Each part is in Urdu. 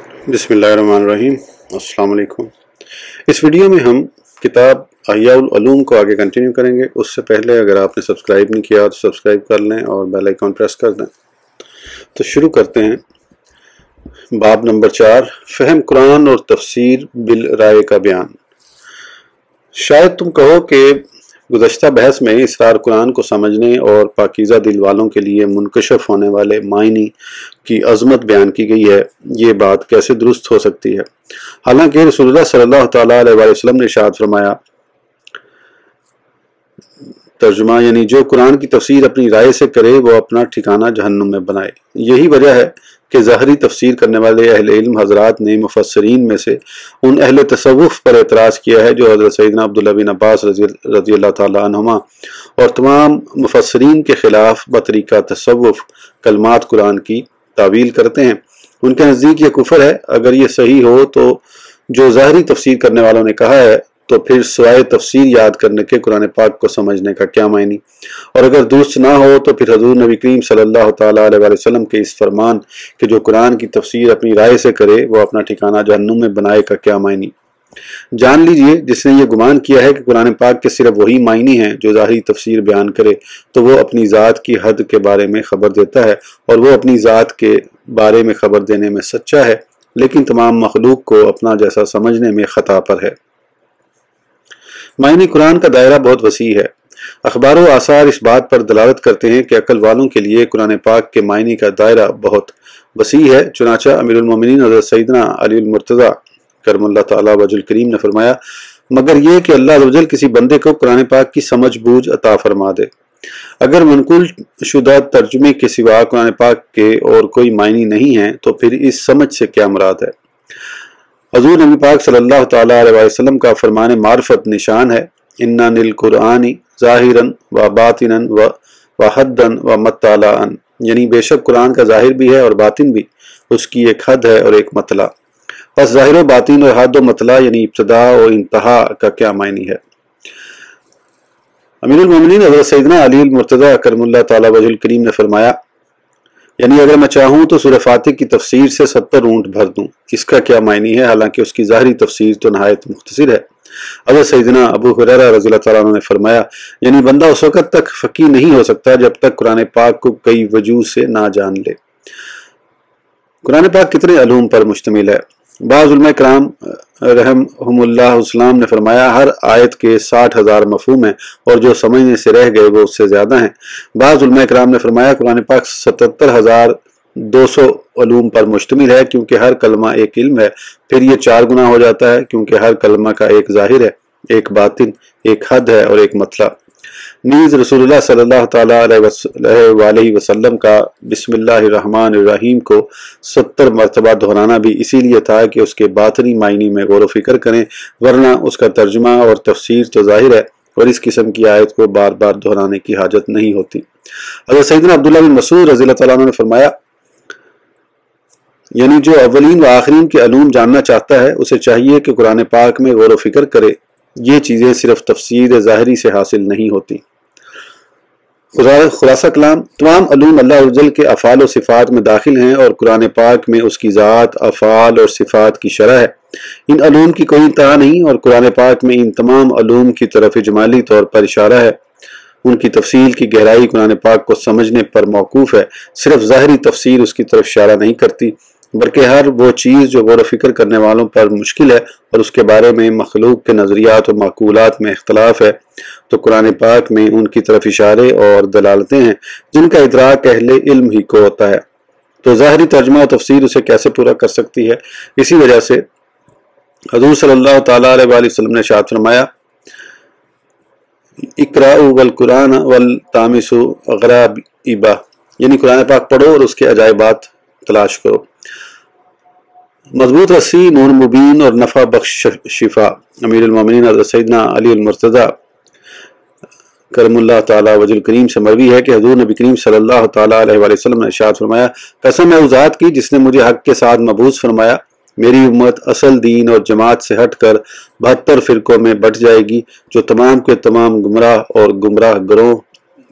بسم اللہ الرحمن الرحیم۔ السلام علیکم۔ اس ویڈیو میں ہم کتاب احیاء العلوم کو آگے کنٹینیو کریں گے۔ اس سے پہلے اگر آپ نے سبسکرائب نہیں کیا تو سبسکرائب کر لیں اور بیل آئیکن پریس کر دیں۔ تو شروع کرتے ہیں۔ باب نمبر 4، فہم قرآن اور تفسیر بالرائے کا بیان۔ شاید تم کہو کہ گزشتہ بحث میں اسرار قرآن کو سمجھنے اور پاکیزہ دل والوں کے لیے منکشف ہونے والے معنی کی عظمت بیان کی گئی ہے، یہ بات کیسے درست ہو سکتی ہے؟ حالانکہ رسول اللہ صلی اللہ تعالیٰ علیہ وسلم نے ارشاد فرمایا، ترجمہ یعنی جو قرآن کی تفسیر اپنی رائے سے کرے وہ اپنا ٹھکانہ جہنم میں بنائے۔ یہی وجہ ہے کہ ظاہری تفسیر کرنے والے اہل علم حضرات نے مفسرین میں سے ان اہل تصوف پر اعتراض کیا ہے جو حضرت سیدنا عبداللہ بن عباس رضی اللہ تعالیٰ عنہما اور تمام مفسرین کے خلاف بطریقہ تصوف کلمات قرآن کی تعویل کرتے ہیں۔ ان کے نزدیک یہ کفر ہے۔ اگر یہ صحیح ہو تو جو ظاہری تفسیر کرنے والوں نے کہا ہے تو پھر سوائے تفسیر یاد کرنے کے قرآن پاک کو سمجھنے کا کیا معنی؟ اور اگر درست نہ ہو تو پھر حضور نبی کریم صلی اللہ تعالیٰ علیہ وسلم کے اس فرمان کہ جو قرآن کی تفسیر اپنی رائے سے کرے وہ اپنا ٹھکانہ جہنم میں بنائے کا کیا معنی؟ جان لیجئے، جس نے یہ گمان کیا ہے کہ قرآن پاک کے صرف وہی معنی ہیں جو ظاہری تفسیر بیان کرے تو وہ اپنی ذات کی حد کے بارے میں خبر دیتا ہے، اور وہ اپنی ذات کے بارے میں خبر دینے میں سچا ہے، لیکن تمام مخلوق کو اپنا جیسا سمجھنے میں خطا پر ہے۔ معنی قرآن کا دائرہ بہت وسیع ہے۔ اخبار و آثار اس بات پر دلالت کرتے ہیں کہ عقل والوں کے لیے قرآن پاک کے معنی کا دائرہ بہت وسیع ہے۔ چنانچہ امیر المومنین حضرت سیدنا علی المرتضیٰ کرم اللہ تعالیٰ وجہ الکریم نے فرمایا، مگر یہ کہ اللہ عز و جل کسی بندے کو قرآن پاک کی سمجھ بوجھ عطا فرما دے۔ اگر منقول شدہ ترجمے کے سوا قرآن پاک کے اور کوئی معنی نہیں ہیں تو پھر اس سمجھ سے کیا مراد ہے؟ حضور نبی پاک صلی اللہ تعالیٰ علیہ وسلم کا فرمان معرفت نشان ہے، اِنَّا لِلْقُرْآنِ ظَاہِرًا وَبَاطِنًا وَحَدًّا وَمَطَّلَعًا، یعنی بے شک قرآن کا ظاہر بھی ہے اور باطن بھی، اس کی ایک حد ہے اور ایک مطلع۔ پس ظاہر و باطن اور حد و مطلع یعنی ابتدا اور انتہا کا کیا معنی ہے؟ امیر المومنین حضرت سیدنا علی المرتضیٰ کرم اللہ تعالیٰ وجہ الکریم نے فرمایا، یعنی اگر میں چاہوں تو سورہ فاتح کی تفسیر سے 70 اونٹ بھر دوں، اس کا کیا معنی ہے؟ حالانکہ اس کی ظاہری تفسیر تو نہایت مختصر ہے۔ حضرت سیدنا ابو ہریرہ رضی اللہ تعالیٰ عنہ نے فرمایا، یعنی بندہ اس وقت تک فقیہ نہیں ہو سکتا جب تک قرآن پاک کو کئی وجوہ سے نہ جان لے۔ قرآن پاک کتنے علوم پر مشتمل ہے؟ بعض علماء کرام رحمہم اللہ اسلام نے فرمایا، ہر آیت کے 60,000 مفہوم ہیں اور جو سمجھنے سے رہ گئے وہ اس سے زیادہ ہیں۔ بعض علماء کرام نے فرمایا قرآن پاک 77,200 علوم پر مشتمل ہے، کیونکہ ہر کلمہ ایک علم ہے۔ پھر یہ 4 گنا ہو جاتا ہے، کیونکہ ہر کلمہ کا ایک ظاہر ہے، ایک باطن، ایک حد ہے اور ایک مطلع۔ نیز رسول اللہ صلی اللہ تعالیٰ علیہ وسلم کا بسم اللہ الرحمن الرحیم کو 70 مرتبہ دہرانا بھی اسی لیے تھا کہ اس کے باطنی معنی میں غور و فکر کریں، ورنہ اس کا ترجمہ اور تفسیر تو ظاہر ہے اور اس قسم کی آیت کو بار بار دہرانے کی حاجت نہیں ہوتی۔ حضرت سیدنا عبداللہ بن مسعود رضی اللہ تعالیٰ عنہ نے فرمایا، یعنی جو اولین و آخرین کے علوم جاننا چاہتا ہے اسے چاہیے کہ قرآن پاک میں غور و فکر کرے۔ یہ چیزیں صرف تفسیر ظاہری سے حاصل نہیں ہوتی۔ خلاصہ کلام، تمام علوم اللہ عز و جل کے افعال و صفات میں داخل ہیں اور قرآن پاک میں اس کی ذات، افعال اور صفات کی شرح ہے۔ ان علوم کی کوئی انتہا نہیں اور قرآن پاک میں ان تمام علوم کی طرف اجمالی طور پر اشارہ ہے۔ ان کی تفصیل کی گہرائی قرآن پاک کو سمجھنے پر موقوف ہے۔ صرف ظاہری تفسیر اس کی طرف اشارہ نہیں کرتی، بلکہ ہر وہ چیز جو غور و فکر کرنے والوں پر مشکل ہے اور اس کے بارے میں مخلوق کے نظریات و معقولات میں اختلاف ہے، تو قرآن پاک میں ان کی طرف اشارے اور دلالتیں ہیں جن کا ادراک اہل علم ہی کو ہوتا ہے۔ تو ظاہری ترجمہ و تفسیر اسے کیسے پورا کر سکتی ہے؟ اسی وجہ سے حضور صلی اللہ تعالیٰ علیہ وآلہ وسلم نے ارشاد فرمایا، اقرأوا والقرآن والتامسوا غرائبہ، یعنی قرآن پاک پڑھو اور اس کے عجائبات تلاش کرو۔ مضبوط رسی، نور مبین اور نفع بخش شفا۔ امیر المومنین حضرت سیدنا علی المرتضیٰ کرم اللہ تعالیٰ وجہ الکریم سے مروی ہے کہ حضور نبی کریم صلی اللہ تعالیٰ علیہ وآلہ وسلم نے ارشاد فرمایا، قسم ہے اس ذات کی جس نے مجھے حق کے ساتھ مبعوث فرمایا، میری امت اصل دین اور جماعت سے ہٹ کر 72 فرقوں میں بٹ جائے گی، جو تمام کے تمام گمراہ اور گمراہ گروہ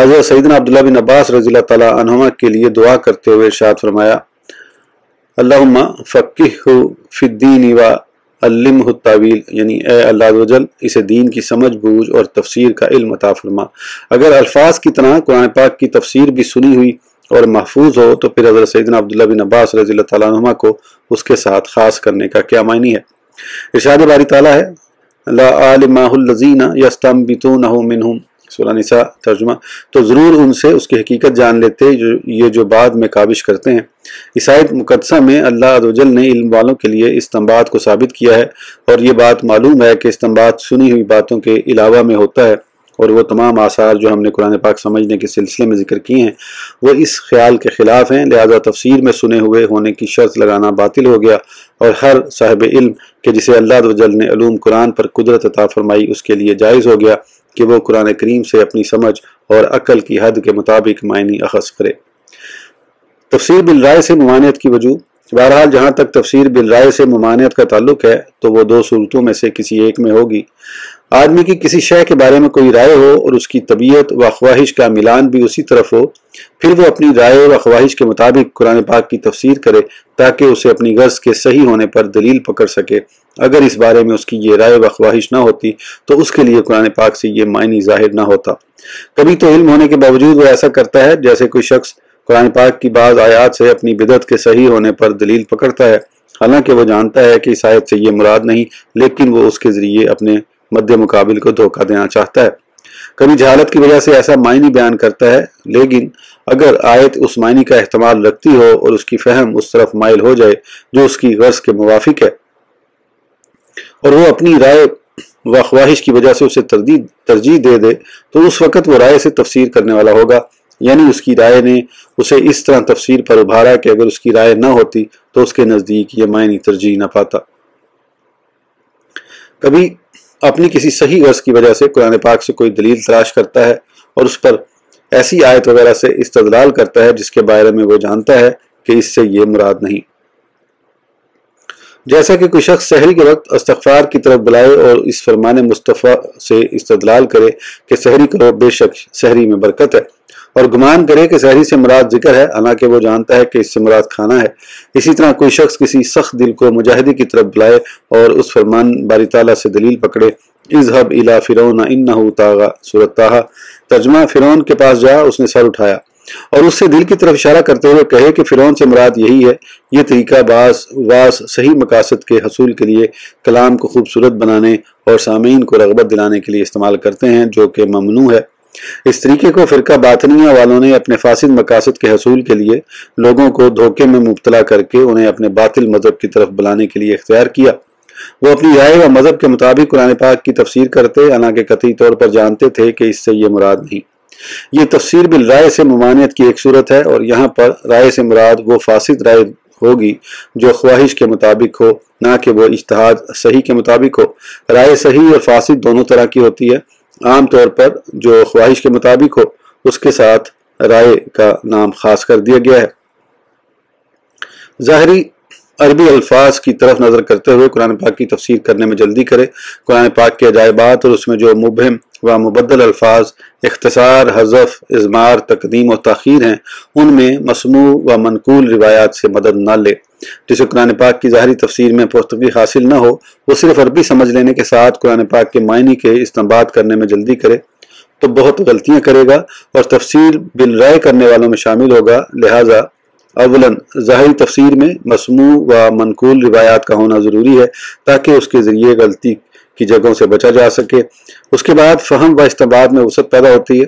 حضرت سیدنا عبداللہ بن عباس رضی اللہ تعالیٰ عنہما کے لیے دعا کرتے ہوئے ارشاد فرمایا اللہم فقہہ فی الدین و علمہ التاویل، یعنی اے اللہ عز و جل اسے دین کی سمجھ بوجھ اور تفسیر کا علم عطا فرما۔ اگر الفاظ کی طرح قرآن پاک کی تفسیر بھی سنی ہوئی اور محفوظ ہو تو پھر حضرت سیدنا عبداللہ بن عباس رضی اللہ تعالیٰ عنہما کو اس کے ساتھ خاص کرنے کا کیا معنی ہے؟ ارشاد باری تعالیٰ ہے لا عالمہ الذین یستنبطونہ منہم، سورہ نساء ترجمہ، تو ضرور ان سے اس کی حقیقت جان لیتے یہ جو بعد میں کاوش کرتے ہیں۔ اس آیت مقدسہ میں اللہ عز و جل نے علم والوں کے لیے استنباط کو ثابت کیا ہے، اور یہ بات معلوم ہے کہ استنباط سنی ہوئی باتوں کے علاوہ میں ہوتا ہے، اور وہ تمام آثار جو ہم نے قرآن پاک سمجھنے کے سلسلے میں ذکر کیے ہیں وہ اس خیال کے خلاف ہیں، لہذا تفسیر میں سنے ہوئے ہونے کی شرط لگانا باطل ہو گیا، اور ہر صاحب علم کہ جسے اللہ عز و جل نے علوم قرآن پر قدرت عطا فرمائی اس کے لیے جائز ہو گیا کہ وہ قرآن کریم سے اپنی سمجھ اور عقل کی حد کے مطابق معنی اخذ کرے۔ تفسیر بالرائے سے ممانعت کی وجوہ، بہرحال جہاں تک تفسیر بالرائے سے ممانعت کا تعلق ہے تو وہ دو صورتوں میں سے کسی ایک میں ہوگی۔ آدمی کی کسی شے کے بارے میں کوئی رائے ہو اور اس کی طبیعت و خواہش کا ملان بھی اسی طرف ہو، پھر وہ اپنی رائے و خواہش کے مطابق قرآن پاک کی تفسیر کرے تاکہ اسے اپنی غرض کے صحیح ہونے پر دلیل پکڑ سکے۔ اگر اس بارے میں اس کی یہ رائے و خواہش نہ ہوتی تو اس کے لیے قرآن پاک سے یہ معنی ظاہر نہ ہوتا۔ کبھی تو علم ہونے کے باوجود وہ ایسا کرتا ہے جیسے کوئی شخص قرآن پاک کی بعض آیات سے اپنی بدعت کے صحیح ہونے پر دلیل پکڑتا ہے، حالانکہ وہ جانتا ہے کہ اس آیت سے یہ مراد نہیں، لیکن وہ اس کے ذریعے اپنے مد مقابل کو دھوکہ دینا چاہتا ہے۔ کبھی جہالت کی وجہ سے ایسا معنی بیان کرتا ہے، لیکن اگر آیت اس معنی کا احتمال رکھتی ہو اور اس کی فہم اس طرف مائل ہو جائے جو اس کی غرض کے موافق ہے، اور وہ اپنی رائے و خواہش کی وجہ سے اسے ترجیح دے دے تو اس وقت وہ رائے سے تفسیر کرنے والا ہوگا، یعنی اس کی رائے نے اسے اس طرح تفسیر پر ابھارا کہ اگر اس کی رائے نہ ہوتی تو اس کے نزدیک یہ معنی ترجیح نہ پاتا۔ کبھی اپنی کسی صحیح غرض کی وجہ سے قرآن پاک سے کوئی دلیل تلاش کرتا ہے اور اس پر ایسی آیت وغیرہ سے استدلال کرتا ہے جس کے بارے میں وہ جانتا ہے کہ اس سے یہ مراد نہیں۔ جیسا کہ کوئی شخص سحری کے وقت استغفار کی طرف بلائے اور اس فرمان مصطفیٰ سے استدلال کرے کہ سحری کرو بے شک سحری میں برکت ہے، اور گمان کرے کہ سحری سے مراد ذکر ہے حالانکہ وہ جانتا ہے کہ اس سے مراد کھانا ہے۔ اسی طرح کوئی شخص کسی سخت دل کو مجاہدے کی طرف بلائے اور اس فرمان باری تعالیٰ سے دلیل پکڑے اذهب الى فرعون انه طغى، سورۃ طٰہٰ ترجمہ، فرعون کے پاس جا اس نے سر اٹھایا، اور اس سے دل کی طرف اشارہ کرتے ہوئے کہے کہ فرعون سے مراد یہی ہے۔ یہ طریقہ بعض صحیح مقاصد کے حصول کے لیے کلام کو خوبصورت بنانے اور سامعین کو رغبت دلانے کے لیے استعمال کرتے ہیں، جو کہ ممنوع ہے۔ اس طریقے کو فرقہ باطنیہ والوں نے اپنے فاسد مقاصد کے حصول کے لیے لوگوں کو دھوکے میں مبتلا کر کے انہیں اپنے باطل مذہب کی طرف بلانے کے لیے اختیار کیا۔ وہ اپنی رائے و مذہب کے مطابق قرآن پاک کی تفسیر کرتے، حالانکہ قطعی طور پر جانتے تھے کہ اس سے یہ مراد نہیں۔ یہ تفسیر بالرائے سے ممانعت کی ایک صورت ہے، اور یہاں پر رائے سے مراد وہ فاسد رائے ہوگی جو خواہش کے مطابق ہو، نہ کہ وہ اجتہاد صحیح کے مطابق ہو۔ رائے صحیح اور فاسد دونوں طرح کی ہوتی ہے۔ عام طور پر جو خواہش کے مطابق ہو اس کے ساتھ رائے کا نام خاص کر دیا گیا ہے۔ ظاہری عربی الفاظ کی طرف نظر کرتے ہوئے قرآن پاک کی تفسیر کرنے میں جلدی کرے۔ قرآن پاک کے عجائبات اور اس میں جو مبہم و مبدل الفاظ، اختصار، حذف، اضمار، تقدیم و تاخیر ہیں، ان میں مسموع و منقول روایات سے مدد نہ لے۔ جسے قرآن پاک کی ظاہری تفسیر میں پختگی حاصل نہ ہو وہ صرف عربی سمجھ لینے کے ساتھ قرآن پاک کے معنی کے استنباط کرنے میں جلدی کرے تو بہت غلطیاں کرے گا اور تفسیر بالرائے کرنے والوں میں شامل ہوگا۔ لہٰذا اولاً ظاہری تفسیر میں مسموع و منقول روایات کا ہونا ضروری ہے تاکہ اس کے ذریعے غلطی کی جگہوں سے بچا جا سکے۔ اس کے بعد فہم و استنباط میں وسعت پیدا ہوتی ہے۔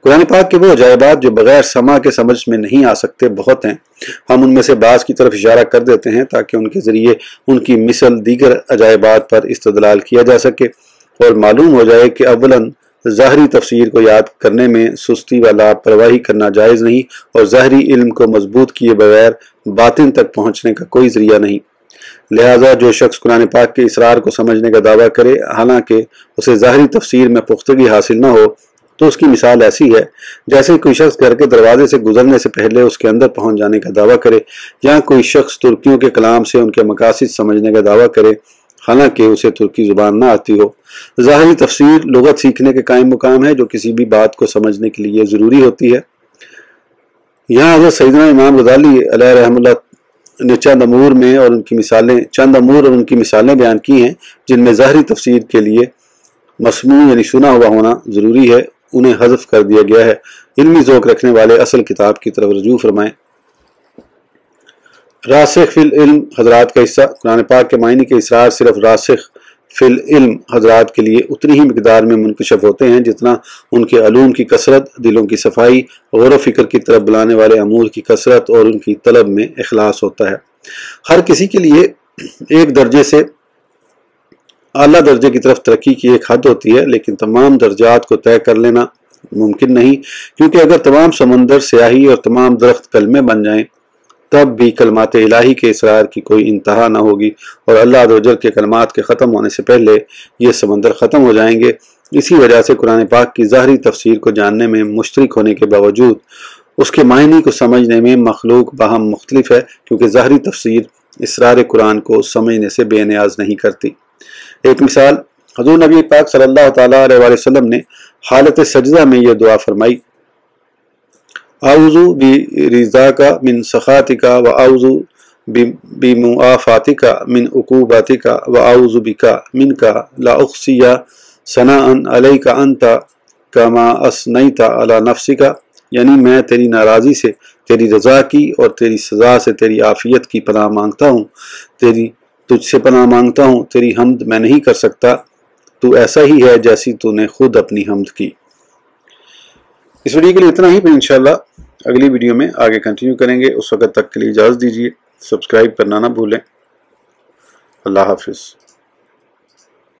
قرآن پاک کے وہ عجائبات جو بغیر سماع کے سمجھ میں نہیں آ سکتے بہت ہیں۔ ہم ان میں سے بعض کی طرف اشارہ کر دیتے ہیں تاکہ ان کے ذریعے ان کی مثل دیگر عجائبات پر استدلال کیا جا سکے اور معلوم ہو جائے کہ اولاً ظاہری تفسیر کو یاد کرنے میں سستی و لاپرواہی کرنا جائز نہیں، اور ظاہری علم کو مضبوط کیے بغیر باطن تک پہنچنے کا کوئی ذریعہ نہیں۔ لہٰذا جو شخص قرآن پاک کے اسرار کو سمجھنے کا دعویٰ کرے حالانکہ اسے ظاہری تفسیر میں پختگی حاصل نہ ہو تو اس کی مثال ایسی ہے جیسے کوئی شخص گھر کے دروازے سے گزرنے سے پہلے اس کے اندر پہنچ جانے کا دعویٰ کرے، یا کوئی شخص ترکیوں کے کلام سے ان کے مقاصد سمجھنے کا دعویٰ کرے، حالانکہ اسے ترکی زبان نہ آتی ہو۔ ظاہری تفسیر لغت سیکھنے کے قائم مقام ہے جو کسی بھی بات کو سمجھنے کے لیے ضروری ہوتی ہے۔ یہاں حضرت سیدنا امام غزالی علیہ رحمہ اللہ نے چند امور اور ان کی مثالیں بیان کی ہیں جن میں ظاہری تفسیر کے لیے مسموع یعنی سنا ہوا ہونا ضروری ہے، انہیں حذف کر دیا گیا ہے۔ علمی ذوق رکھنے والے اصل کتاب کی طرف رجوع فرمائیں۔ راسخ فی العلم حضرات کا حصہ۔ قرآن پاک کے معنی کے اسرار صرف راسخ فی العلم حضرات کے لیے اتنی ہی مقدار میں منکشف ہوتے ہیں جتنا ان کے علوم کی کثرت، دلوں کی صفائی، غور و فکر کی طرف بلانے والے امور کی کثرت اور ان کی طلب میں اخلاص ہوتا ہے۔ ہر کسی کے لیے ایک درجے سے اعلیٰ درجے کی طرف ترقی کی ایک حد ہوتی ہے، لیکن تمام درجات کو طے کر لینا ممکن نہیں، کیونکہ اگر تمام سمندر سیاہی اور تمام درخت کلمے بن جائیں تب بھی کلمات الہی کے اسرار کی کوئی انتہا نہ ہوگی، اور اللہ عز و جل کے کلمات کے ختم ہونے سے پہلے یہ سمندر ختم ہو جائیں گے۔ اسی وجہ سے قرآن پاک کی ظاہری تفسیر کو جاننے میں مشترک ہونے کے باوجود اس کے معنی کو سمجھنے میں مخلوق باہم مختلف ہے، کیونکہ ظاہری تفسیر اسرار قرآن کو سمجھنے سے بے نیاز نہیں کرتی۔ ایک مثال، حضور نبی پاک صلی اللہ تعالیٰ علیہ وآلہ وسلم نے حالت سجدہ میں یہ دعا فرمائی: اعوذ برضاک من سخطک واعوذ بمعافاتک من عقوبتک واعوذ بک منک لا احصی ثناء علیک انت کما اثنیت علی نفسک، یعنی میں تیری ناراضی سے، تیری رضا کی اور تیری سزا سے تیری عافیت کی پناہ مانگتا ہوں، تجھ سے پناہ مانگتا ہوں، تیری حمد میں نہیں کر سکتا، تو ایسا ہی ہے جیسی تو نے خود اپنی حمد کی۔ اس ویڈیو کے لیے اتنا ہی، پھر انشاءاللہ اگلی ویڈیو میں آگے کنٹینیو کریں گے۔ اس وقت تک کے لیے اجازت دیجیے، سبسکرائب کرنا نہ بھولیں۔ اللہ حافظ۔